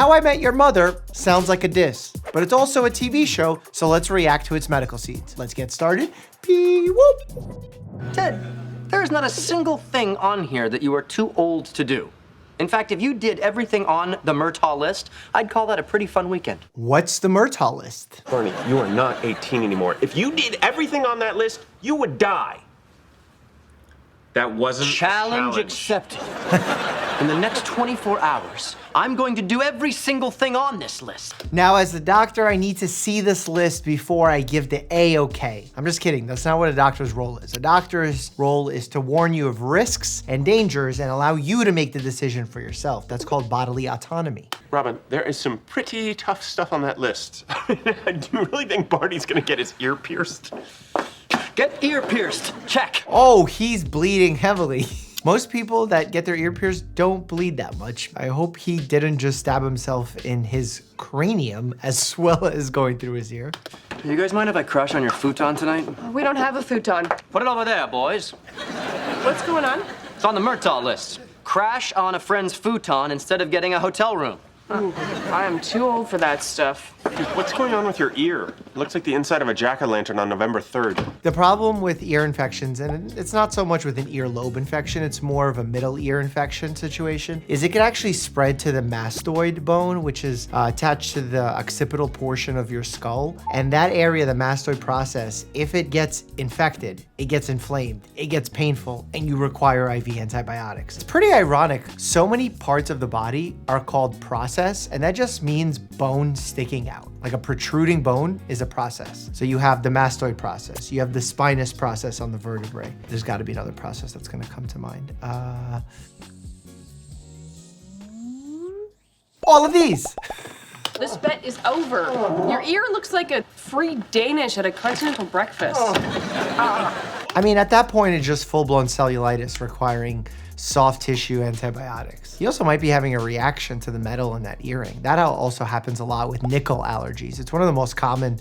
How I Met Your Mother sounds like a diss, but it's also a TV show, so let's react to its medical scenes. Let's get started. Pee-whoop. Ted, there is not a single thing on here that you are too old to do. In fact, if you did everything on the Murtaugh list, I'd call that a pretty fun weekend. What's the Murtaugh list? Barney, you are not 18 anymore. If you did everything on that list, you would die. That wasn't Challenge accepted. In the next 24 hours, I'm going to do every single thing on this list. Now, as the doctor, I need to see this list before I give the A-OK. I'm just kidding. That's not what a doctor's role is. A doctor's role is to warn you of risks and dangers and allow you to make the decision for yourself. That's called bodily autonomy. Robin, there is some pretty tough stuff on that list. Do you really think Barney's gonna get his ear pierced? Get ear pierced. Check. Oh, he's bleeding heavily. Most people that get their ear pierced don't bleed that much. I hope he didn't just stab himself in his cranium as well as going through his ear. You guys mind if I crash on your futon tonight? We don't have a futon. Put it over there, boys. What's going on? It's on the Murtaugh list. Crash on a friend's futon instead of getting a hotel room. Ooh, I am too old for that stuff. Dude, what's going on with your ear? It looks like the inside of a jack-o'-lantern on November 3rd. The problem with ear infections, and it's not so much with an earlobe infection, it's more of a middle ear infection situation, is it can actually spread to the mastoid bone, which is attached to the occipital portion of your skull. And that area, the mastoid process, if it gets infected, it gets inflamed, it gets painful, and you require IV antibiotics. It's pretty ironic. So many parts of the body are called process, and that just means bone sticking out. Like a protruding bone is a process. So you have the mastoid process, you have the spinous process on the vertebrae. There's got to be another process that's going to come to mind. All of these. This bet is over. Your ear looks like a free Danish at a continental breakfast. I mean, at that point, it's just full-blown cellulitis requiring soft tissue antibiotics. You also might be having a reaction to the metal in that earring. That also happens a lot with nickel allergies. It's one of the most common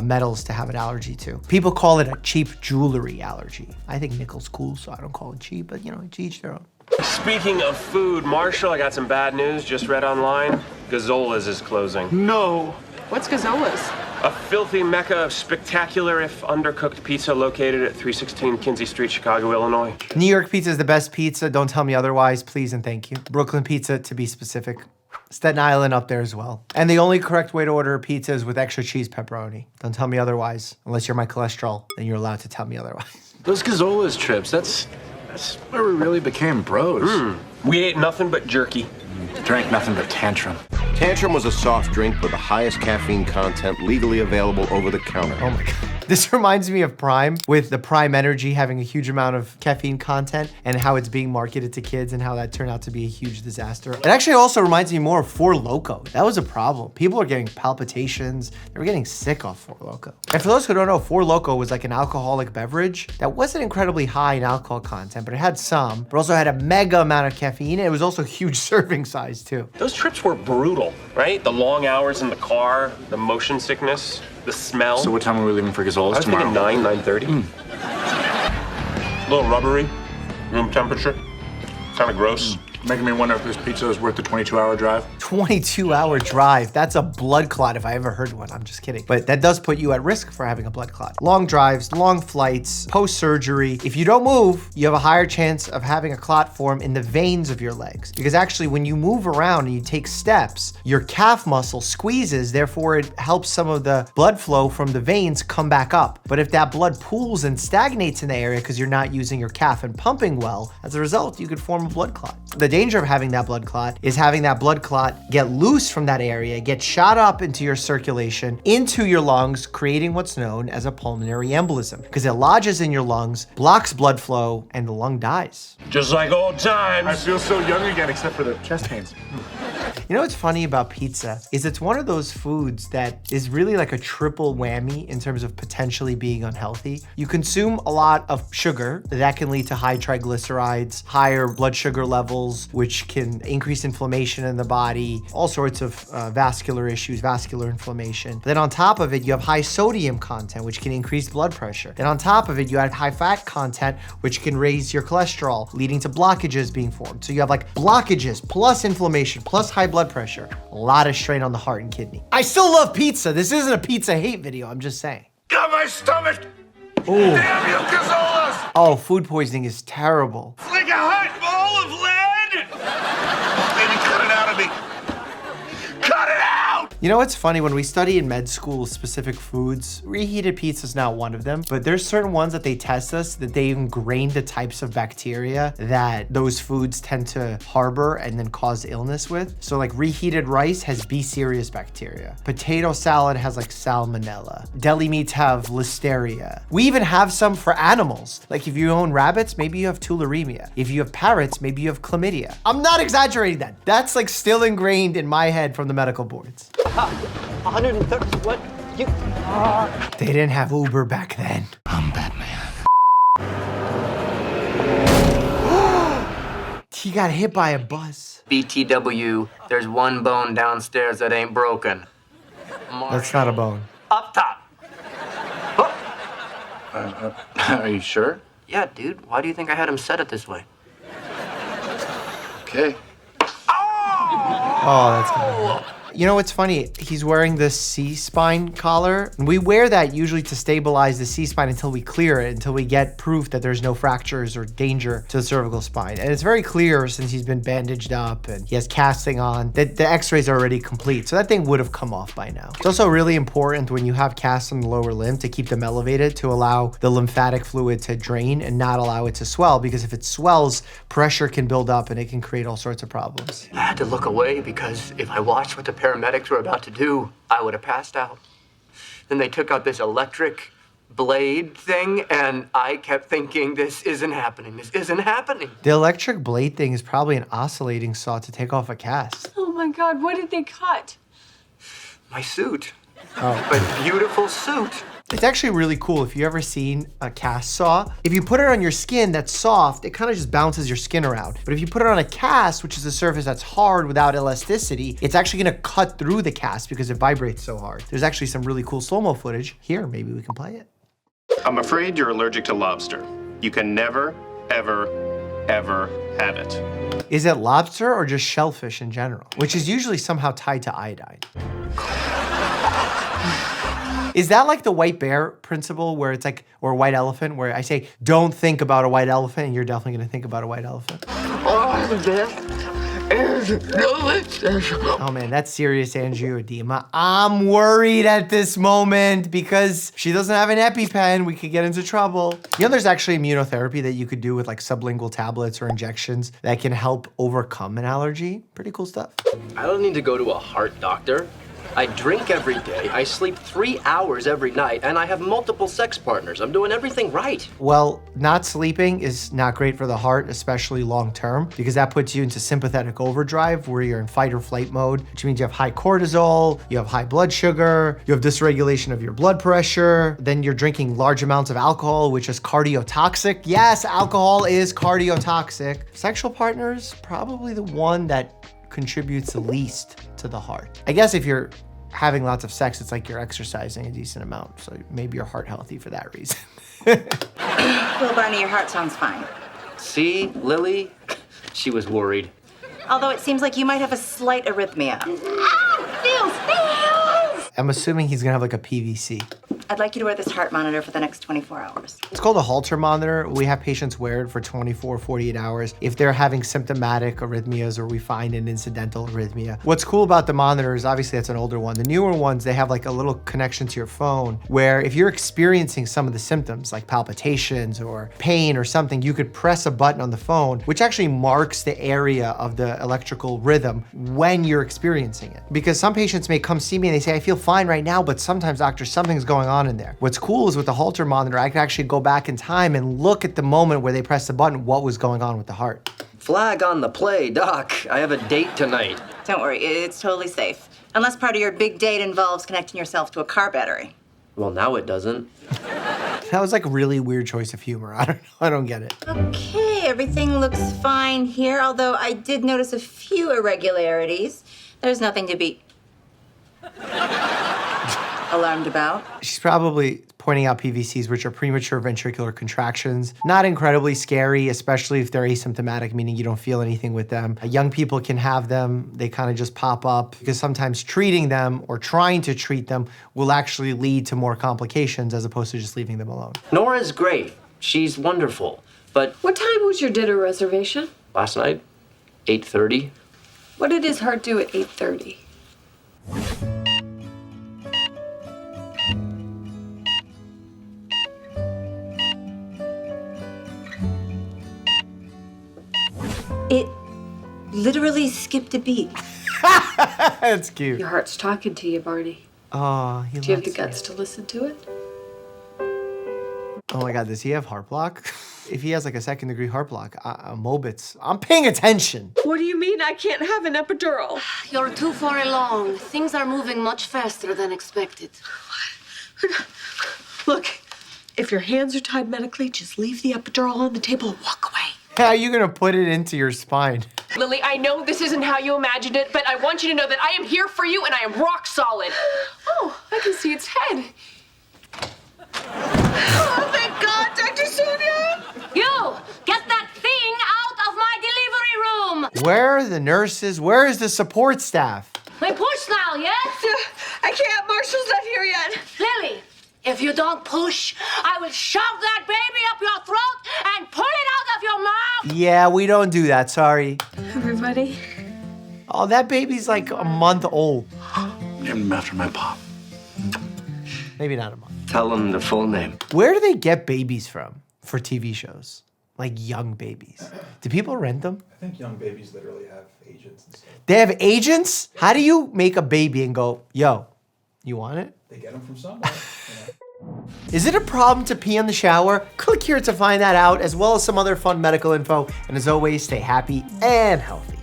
metals to have an allergy to. People call it a cheap jewelry allergy. I think nickel's cool, so I don't call it cheap, but you know, to each their own. Speaking of food, Marshall, I got some bad news. Just read online. Gazzola's is closing. No. What's Gazzola's? A filthy mecca of spectacular, if undercooked pizza located at 316 Kinsey Street, Chicago, Illinois. New York pizza is the best pizza. Don't tell me otherwise, please and thank you. Brooklyn pizza, to be specific. Staten Island up there as well. And the only correct way to order a pizza is with extra cheese pepperoni. Don't tell me otherwise. Unless you're my cholesterol, then you're allowed to tell me otherwise. Those Gazzola's trips, that's where we really became bros. We ate nothing but jerky. Drank nothing but Tantrum. Tantrum was a soft drink with the highest caffeine content legally available over the counter. Oh my God. This reminds me of Prime, with the Prime Energy having a huge amount of caffeine content and how it's being marketed to kids and how that turned out to be a huge disaster. It actually also reminds me more of Four Loko. That was a problem. People are getting palpitations. They were getting sick off Four Loko. And for those who don't know, Four Loko was like an alcoholic beverage that wasn't incredibly high in alcohol content, but it had some, but also had a mega amount of caffeine, and it was also huge serving size too. Those trips were brutal, right? The long hours in the car, the motion sickness, the smell. So what time are we leaving for Gazzola's tomorrow? I was thinking 9:30. A little rubbery, room temperature, kind of gross. Making me wonder if this pizza is worth the 22-hour drive. 22-hour drive. That's a blood clot if I ever heard one. I'm just kidding. But that does put you at risk for having a blood clot. Long drives, long flights, post-surgery. If you don't move, you have a higher chance of having a clot form in the veins of your legs. Because actually, when you move around and you take steps, your calf muscle squeezes, therefore it helps some of the blood flow from the veins come back up. But if that blood pools and stagnates in the area because you're not using your calf and pumping well, as a result, you could form a blood clot. The danger of having that blood clot is having that blood clot get loose from that area, get shot up into your circulation, into your lungs, creating what's known as a pulmonary embolism. Because it lodges in your lungs, blocks blood flow, and the lung dies. Just like old times. I feel so young again, except for the chest pains. You know what's funny about pizza is it's one of those foods that is really like a triple whammy in terms of potentially being unhealthy. You consume a lot of sugar that can lead to high triglycerides, higher blood sugar levels, which can increase inflammation in the body, all sorts of vascular issues, vascular inflammation. But then on top of it, you have high sodium content, which can increase blood pressure. Then on top of it, you add high fat content, which can raise your cholesterol, leading to blockages being formed. So you have like blockages plus inflammation plus high blood pressure, a lot of strain on the heart and kidney. I still love pizza. This isn't a pizza hate video, I'm just saying. Got my stomach! Ooh. Damn you, Cazolas! Oh, food poisoning is terrible. It's like a hot ball of lead! Baby, cut it out of me! Cut it out! You know what's funny? When we study in med school specific foods, reheated pizza is not one of them, but there's certain ones that they test us that they ingrain the types of bacteria that those foods tend to harbor and then cause illness with. So like reheated rice has B. cereus bacteria. Potato salad has like salmonella. Deli meats have listeria. We even have some for animals. Like if you own rabbits, maybe you have tularemia. If you have parrots, maybe you have chlamydia. I'm not exaggerating that. That's like still ingrained in my head from the medical boards. 130, what? You... They didn't have Uber back then. I'm Batman. He got hit by a bus. BTW, there's one bone downstairs that ain't broken. That's not a bone. Up top. Are you sure? Yeah, dude, why do you think I had him set it this way? Okay. Oh, that's gonna hurt. You know what's funny? He's wearing this C-spine collar. And we wear that usually to stabilize the C-spine until we clear it, until we get proof that there's no fractures or danger to the cervical spine. And it's very clear since he's been bandaged up and he has casting on that the x-rays are already complete. So that thing would have come off by now. It's also really important when you have casts on the lower limb to keep them elevated to allow the lymphatic fluid to drain and not allow it to swell, because if it swells, pressure can build up and it can create all sorts of problems. I had to look away because if I watched what the paramedics were about to do, I would have passed out. Then they took out this electric blade thing, and I kept thinking, this isn't happening, this isn't happening. The electric blade thing is probably an oscillating saw to take off a cast. Oh my God, what did they cut? My suit. Oh. My beautiful suit. It's actually really cool. If you ever seen a cast saw, if you put it on your skin that's soft, it kind of just bounces your skin around. But if you put it on a cast, which is a surface that's hard without elasticity, it's actually gonna cut through the cast because it vibrates so hard. There's actually some really cool slow-mo footage. Here, maybe we can play it. I'm afraid you're allergic to lobster. You can never, ever, ever have it. Is it lobster or just shellfish in general? Which is usually somehow tied to iodine. Is that like the white bear principle where it's like, or white elephant, where I say, don't think about a white elephant, and you're definitely gonna think about a white elephant? Oh man, that's serious angioedema. I'm worried at this moment because she doesn't have an EpiPen. We could get into trouble. You know, there's actually immunotherapy that you could do with like sublingual tablets or injections that can help overcome an allergy. Pretty cool stuff. I don't need to go to a heart doctor. I drink every day, I sleep 3 hours every night, and I have multiple sex partners. I'm doing everything right. Well, not sleeping is not great for the heart, especially long term, because that puts you into sympathetic overdrive where you're in fight or flight mode, which means you have high cortisol, you have high blood sugar, you have dysregulation of your blood pressure, then you're drinking large amounts of alcohol, which is cardiotoxic. Yes, alcohol is cardiotoxic. Sexual partners, probably the one that contributes the least to the heart. I guess if you're having lots of sex, it's like you're exercising a decent amount, so maybe you're heart healthy for that reason. Well, Barney, your heart sounds fine. See, Lily? She was worried. Although it seems like you might have a slight arrhythmia. Ow! Feels! I'm assuming he's gonna have like a PVC. I'd like you to wear this heart monitor for the next 24 hours. It's called a Holter monitor. We have patients wear it for 24, 48 hours if they're having symptomatic arrhythmias or we find an incidental arrhythmia. What's cool about the monitor is obviously that's an older one. The newer ones, they have like a little connection to your phone where if you're experiencing some of the symptoms like palpitations or pain or something, you could press a button on the phone, which actually marks the area of the electrical rhythm when you're experiencing it. Because some patients may come see me and they say, I feel fine right now, but sometimes, doctor, something's going on in there. What's cool is with the Holter monitor, I can actually go back in time and look at the moment where they pressed the button, what was going on with the heart. Flag on the play, Doc. I have a date tonight. Don't worry, it's totally safe. Unless part of your big date involves connecting yourself to a car battery. Well, now it doesn't. That was like a really weird choice of humor. I don't get it. Okay, everything looks fine here, although I did notice a few irregularities. There's nothing to be... alarmed about? She's probably pointing out PVCs, which are premature ventricular contractions. Not incredibly scary, especially if they're asymptomatic, meaning you don't feel anything with them. Young people can have them. They kind of just pop up because sometimes treating them or trying to treat them will actually lead to more complications as opposed to just leaving them alone. Nora's great. She's wonderful. But What time was your dinner reservation? last night, 8:30. What did his heart do at 8:30? It literally skipped a beat. That's cute. Your heart's talking to you, Barney. Oh, he Do you have the lets me. guts to listen to it? Oh my God, does he have heart block? If he has like a 2nd-degree heart block, Mobitz, I'm paying attention. What do you mean I can't have an epidural? You're too far along. Things are moving much faster than expected. Look, if your hands are tied medically, just leave the epidural on the table and walk away. How are you gonna put it into your spine? Lily, I know this isn't how you imagined it, but I want you to know that I am here for you and I am rock solid. Oh, I can see its head. Oh, thank God, Dr. Sonia! You! Get that thing out of my delivery room! Where are the nurses? Where is the support staff? We push now, yes? I can't, Marshall's not here yet. Lily, if you don't push, I will shove that baby up your throat and pull it out of your mouth! Yeah, we don't do that, sorry. Everybody? Oh, that baby's like a month old. Named him after my pop. Maybe not a month. Tell them the full name. Where do they get babies from for TV shows? Like young babies. Do people rent them? I think young babies literally have agents and stuff. They have agents? How do you make a baby and go, yo, you want it? They get them from somewhere. Is it a problem to pee in the shower? Click here to find that out, as well as some other fun medical info. And as always, stay happy and healthy.